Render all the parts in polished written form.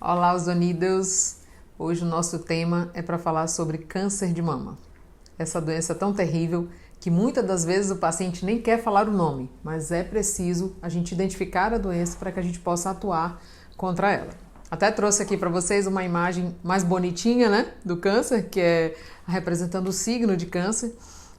Olá, os unidos! Hoje o nosso tema é para falar sobre câncer de mama. Essa doença tão terrível que muitas das vezes o paciente nem quer falar o nome, mas é preciso a gente identificar a doença para que a gente possa atuar contra ela. Até trouxe aqui para vocês uma imagem mais bonitinha, né, do câncer, que é representando o signo de câncer,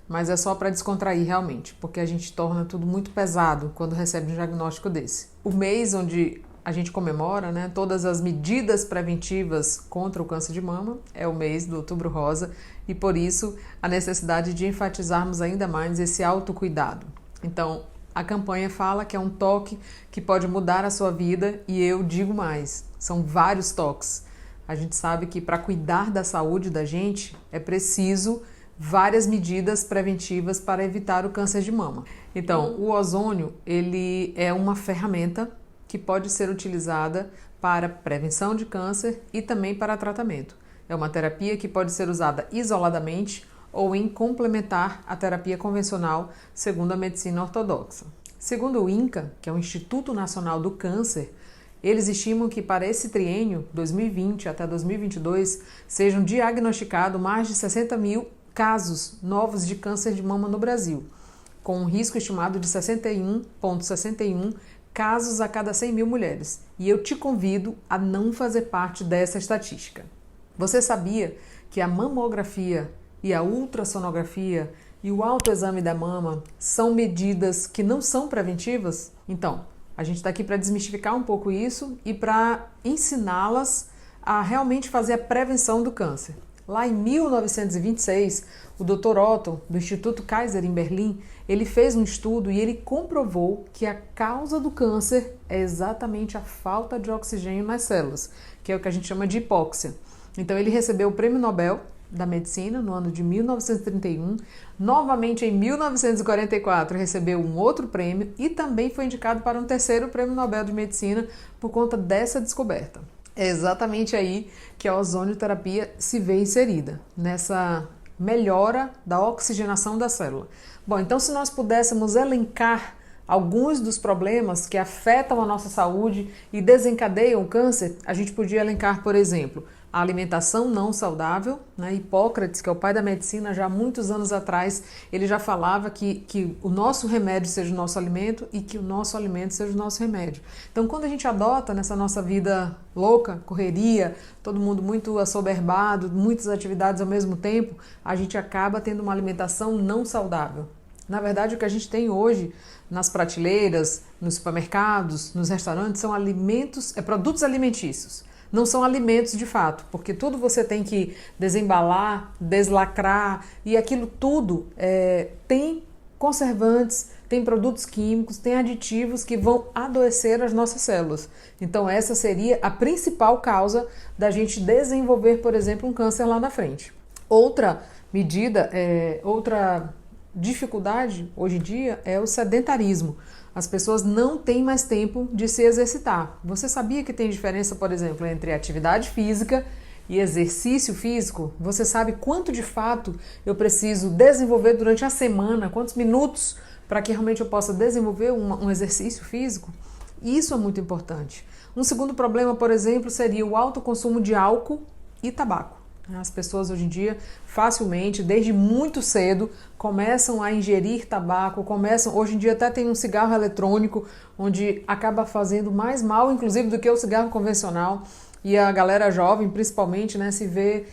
mas é só para descontrair realmente, porque a gente torna tudo muito pesado quando recebe um diagnóstico desse. O mês onde a gente comemora, né, todas as medidas preventivas contra o câncer de mama é o mês do Outubro Rosa e por isso a necessidade de enfatizarmos ainda mais esse autocuidado. Então, a campanha fala que é um toque que pode mudar a sua vida e eu digo mais, são vários toques. A gente sabe que para cuidar da saúde da gente é preciso várias medidas preventivas para evitar o câncer de mama. Então, o ozônio, ele é uma ferramenta que pode ser utilizada para prevenção de câncer e também para tratamento. É uma terapia que pode ser usada isoladamente ou em complementar à terapia convencional, segundo a medicina ortodoxa. Segundo o INCA, que é o Instituto Nacional do Câncer, eles estimam que para esse triênio, 2020 até 2022, sejam diagnosticados mais de 60 mil casos novos de câncer de mama no Brasil, com um risco estimado de 61,61 casos a cada 100 mil mulheres. E eu te convido a não fazer parte dessa estatística. Você sabia que a mamografia e a ultrassonografia e o autoexame da mama são medidas que não são preventivas? Então, a gente está aqui para desmistificar um pouco isso e para ensiná-las a realmente fazer a prevenção do câncer. Lá em 1926, o Dr. Otto, do Instituto Kaiser em Berlim, ele fez um estudo e ele comprovou que a causa do câncer é exatamente a falta de oxigênio nas células, que é o que a gente chama de hipóxia. Então ele recebeu o Prêmio Nobel da Medicina no ano de 1931, novamente em 1944 recebeu um outro prêmio e também foi indicado para um terceiro Prêmio Nobel de Medicina por conta dessa descoberta. É exatamente aí que a ozonioterapia se vê inserida, nessa melhora da oxigenação da célula. Bom, então se nós pudéssemos elencar alguns dos problemas que afetam a nossa saúde e desencadeiam o câncer, a gente podia elencar, por exemplo, a alimentação não saudável, né? Hipócrates, que é o pai da medicina, já há muitos anos atrás, ele já falava que o nosso remédio seja o nosso alimento e que o nosso alimento seja o nosso remédio. Então, quando a gente adota nessa nossa vida louca, correria, todo mundo muito assoberbado, muitas atividades ao mesmo tempo, a gente acaba tendo uma alimentação não saudável. Na verdade, o que a gente tem hoje nas prateleiras, nos supermercados, nos restaurantes, são produtos alimentícios. Não são alimentos de fato, porque tudo você tem que desembalar, deslacrar e aquilo tudo tem conservantes, tem produtos químicos, tem aditivos que vão adoecer as nossas células. Então essa seria a principal causa da gente desenvolver, por exemplo, um câncer lá na frente. Outra medida, outra dificuldade hoje em dia é o sedentarismo. As pessoas não têm mais tempo de se exercitar. Você sabia que tem diferença, por exemplo, entre atividade física e exercício físico? Você sabe quanto de fato eu preciso desenvolver durante a semana, quantos minutos para que realmente eu possa desenvolver um exercício físico? Isso é muito importante. Um segundo problema, por exemplo, seria o alto consumo de álcool e tabaco. As pessoas hoje em dia facilmente, desde muito cedo, começam a ingerir tabaco, hoje em dia até tem um cigarro eletrônico, onde acaba fazendo mais mal, inclusive, do que o cigarro convencional. E a galera jovem, principalmente, né, se vê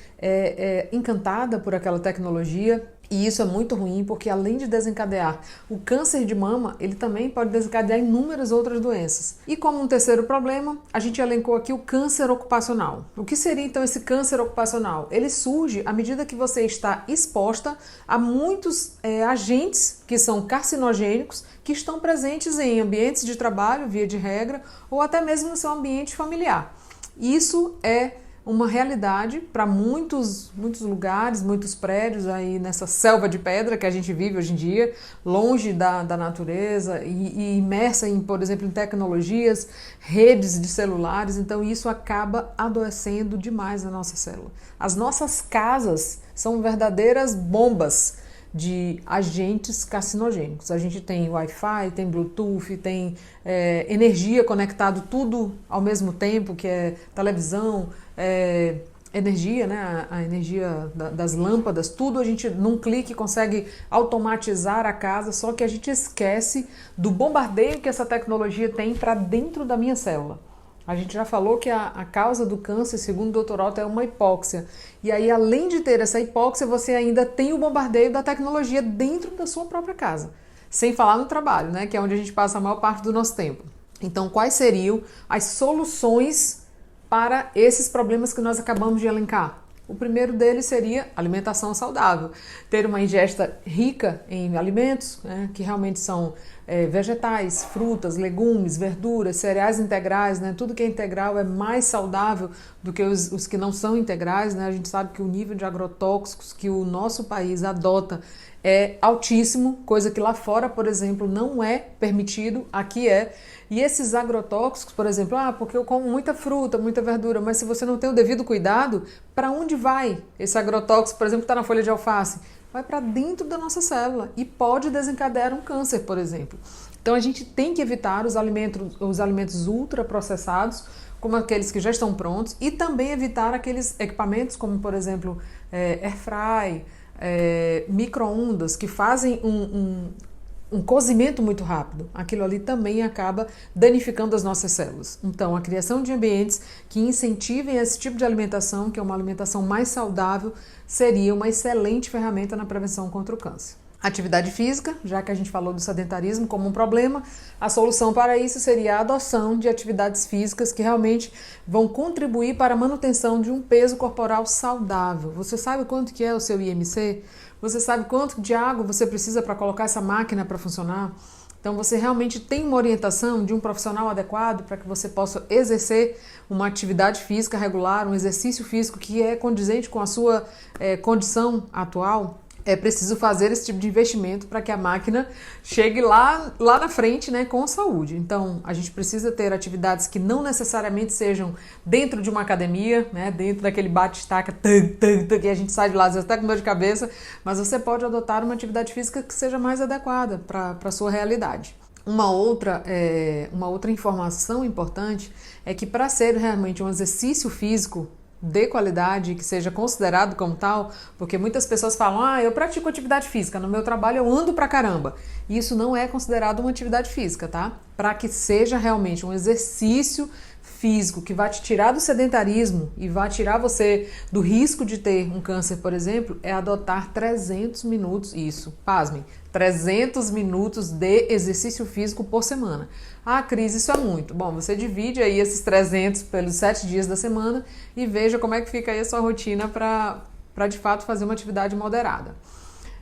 encantada por aquela tecnologia. E isso é muito ruim, porque além de desencadear o câncer de mama, ele também pode desencadear inúmeras outras doenças. E como um terceiro problema, a gente elencou aqui o câncer ocupacional. O que seria então esse câncer ocupacional? Ele surge à medida que você está exposta a muitos agentes que são carcinogênicos, que estão presentes em ambientes de trabalho, via de regra, ou até mesmo no seu ambiente familiar. Isso é uma realidade para muitos lugares, muitos prédios aí nessa selva de pedra que a gente vive hoje em dia, longe da natureza e imersa em, por exemplo, em tecnologias, redes de celulares. Então isso acaba adoecendo demais a nossa célula. As nossas casas são verdadeiras bombas de agentes carcinogênicos. A gente tem Wi-Fi, tem Bluetooth, tem energia conectado tudo ao mesmo tempo, que é televisão, energia, né? A energia das lâmpadas, tudo a gente num clique consegue automatizar a casa, só que a gente esquece do bombardeio que essa tecnologia tem para dentro da minha célula. A gente já falou que a causa do câncer, segundo o Dr. Otto, é uma hipóxia. E aí, além de ter essa hipóxia, você ainda tem o bombardeio da tecnologia dentro da sua própria casa. Sem falar no trabalho, né? Que é onde a gente passa a maior parte do nosso tempo. Então, quais seriam as soluções para esses problemas que nós acabamos de elencar? O primeiro deles seria alimentação saudável. Ter uma ingesta rica em alimentos, né, que realmente são vegetais, frutas, legumes, verduras, cereais integrais, né, tudo que é integral é mais saudável do que os que não são integrais, né? A gente sabe que o nível de agrotóxicos que o nosso país adota é altíssimo, coisa que lá fora, por exemplo, não é permitido, aqui é. E esses agrotóxicos, por exemplo, porque eu como muita fruta, muita verdura, mas se você não tem o devido cuidado, para onde vai esse agrotóxico, por exemplo, que está na folha de alface? Vai para dentro da nossa célula e pode desencadear um câncer, por exemplo. Então a gente tem que evitar os alimentos ultraprocessados, como aqueles que já estão prontos, e também evitar aqueles equipamentos como, por exemplo, airfry, micro-ondas, que fazem um cozimento muito rápido. Aquilo ali também acaba danificando as nossas células. Então, a criação de ambientes que incentivem esse tipo de alimentação, que é uma alimentação mais saudável, seria uma excelente ferramenta na prevenção contra o câncer. Atividade física, já que a gente falou do sedentarismo como um problema, a solução para isso seria a adoção de atividades físicas que realmente vão contribuir para a manutenção de um peso corporal saudável. Você sabe quanto que é o seu IMC? Você sabe quanto de água você precisa para colocar essa máquina para funcionar? Então você realmente tem uma orientação de um profissional adequado para que você possa exercer uma atividade física regular, um exercício físico que é condizente com a sua condição atual? É preciso fazer esse tipo de investimento para que a máquina chegue lá na frente, né, com saúde. Então, a gente precisa ter atividades que não necessariamente sejam dentro de uma academia, né, dentro daquele bate-estaca que a gente sai de lá, às vezes até com dor de cabeça, mas você pode adotar uma atividade física que seja mais adequada para a sua realidade. Uma outra informação importante é que para ser realmente um exercício físico de qualidade, que seja considerado como tal, porque muitas pessoas falam, eu pratico atividade física, no meu trabalho eu ando pra caramba. Isso não é considerado uma atividade física, tá? Para que seja realmente um exercício físico que vai te tirar do sedentarismo e vai tirar você do risco de ter um câncer, por exemplo, é adotar 300 minutos, pasmem, 300 minutos de exercício físico por semana. Cris, isso é muito. Bom, você divide aí esses 300 pelos 7 dias da semana e veja como é que fica aí a sua rotina para de fato fazer uma atividade moderada.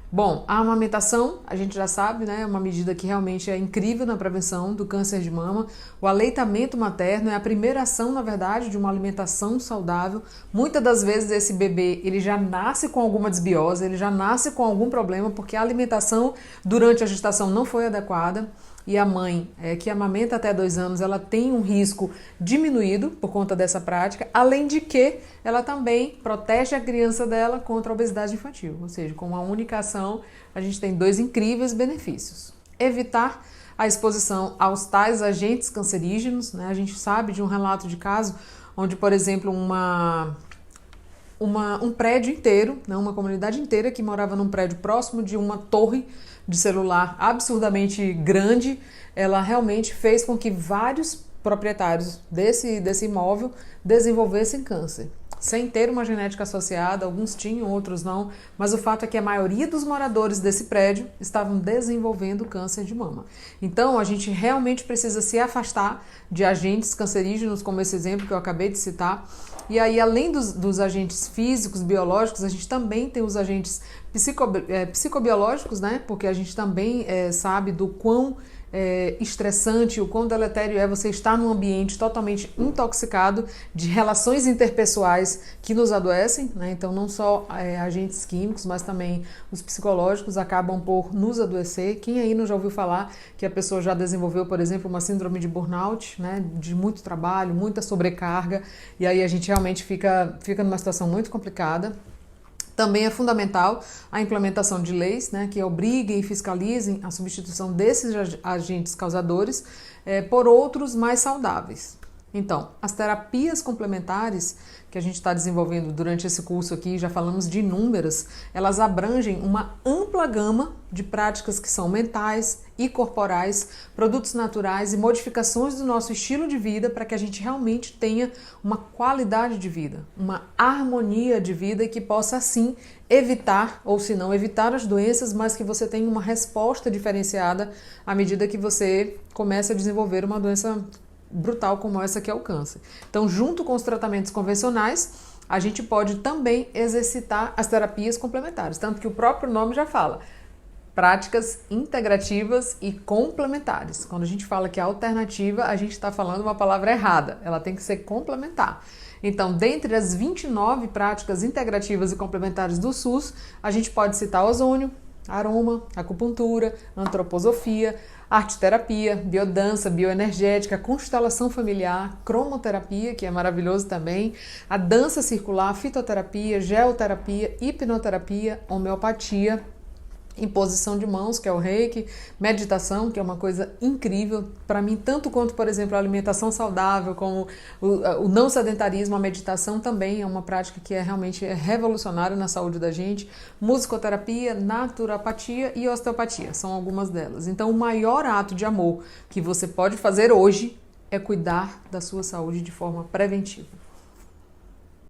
Bom, a amamentação, a gente já sabe, né, é uma medida que realmente é incrível na prevenção do câncer de mama. O aleitamento materno é a primeira ação, na verdade, de uma alimentação saudável. Muitas das vezes esse bebê, ele já nasce com alguma desbiose, ele já nasce com algum problema, porque a alimentação durante a gestação não foi adequada. E a mãe que amamenta até 2 anos, ela tem um risco diminuído por conta dessa prática, além de que ela também protege a criança dela contra a obesidade infantil. Ou seja, com uma única ação, a gente tem 2 incríveis benefícios. Evitar a exposição aos tais agentes cancerígenos, né? A gente sabe de um relato de caso onde, por exemplo, um prédio inteiro, né, uma comunidade inteira que morava num prédio próximo de uma torre de celular absurdamente grande, ela realmente fez com que vários proprietários desse imóvel desenvolvessem câncer. Sem ter uma genética associada, alguns tinham, outros não, mas o fato é que a maioria dos moradores desse prédio estavam desenvolvendo câncer de mama. Então, a gente realmente precisa se afastar de agentes cancerígenos, como esse exemplo que eu acabei de citar. E aí, além dos agentes físicos, biológicos, a gente também tem os agentes psicobiológicos, né? Porque a gente também sabe do quão estressante, o quão deletério é você estar num ambiente totalmente intoxicado de relações interpessoais que nos adoecem, né? Então não só agentes químicos, mas também os psicológicos acabam por nos adoecer. Quem aí não já ouviu falar que a pessoa já desenvolveu, por exemplo, uma síndrome de burnout, né? De muito trabalho, muita sobrecarga, e aí a gente realmente fica numa situação muito complicada. Também é fundamental a implementação de leis, né, que obriguem e fiscalizem a substituição desses agentes causadores por outros mais saudáveis. Então, as terapias complementares que a gente está desenvolvendo durante esse curso aqui, já falamos de inúmeras, elas abrangem uma ampla gama de práticas que são mentais e corporais, produtos naturais e modificações do nosso estilo de vida para que a gente realmente tenha uma qualidade de vida, uma harmonia de vida e que possa, assim, evitar, ou se não evitar as doenças, mas que você tenha uma resposta diferenciada à medida que você começa a desenvolver uma doença brutal como essa que é o câncer. Então, junto com os tratamentos convencionais, a gente pode também exercitar as terapias complementares, tanto que o próprio nome já fala, práticas integrativas e complementares. Quando a gente fala que é alternativa, a gente está falando uma palavra errada, ela tem que ser complementar. Então, dentre as 29 práticas integrativas e complementares do SUS, a gente pode citar ozônio, aroma, acupuntura, antroposofia, arte-terapia, biodança, bioenergética, constelação familiar, cromoterapia, que é maravilhoso também, a dança circular, fitoterapia, geoterapia, hipnoterapia, homeopatia, imposição de mãos, que é o reiki, meditação, que é uma coisa incrível para mim, tanto quanto, por exemplo, a alimentação saudável, como o não sedentarismo, a meditação também é uma prática que é realmente revolucionária na saúde da gente, musicoterapia, naturopatia e osteopatia, são algumas delas. Então, o maior ato de amor que você pode fazer hoje é cuidar da sua saúde de forma preventiva.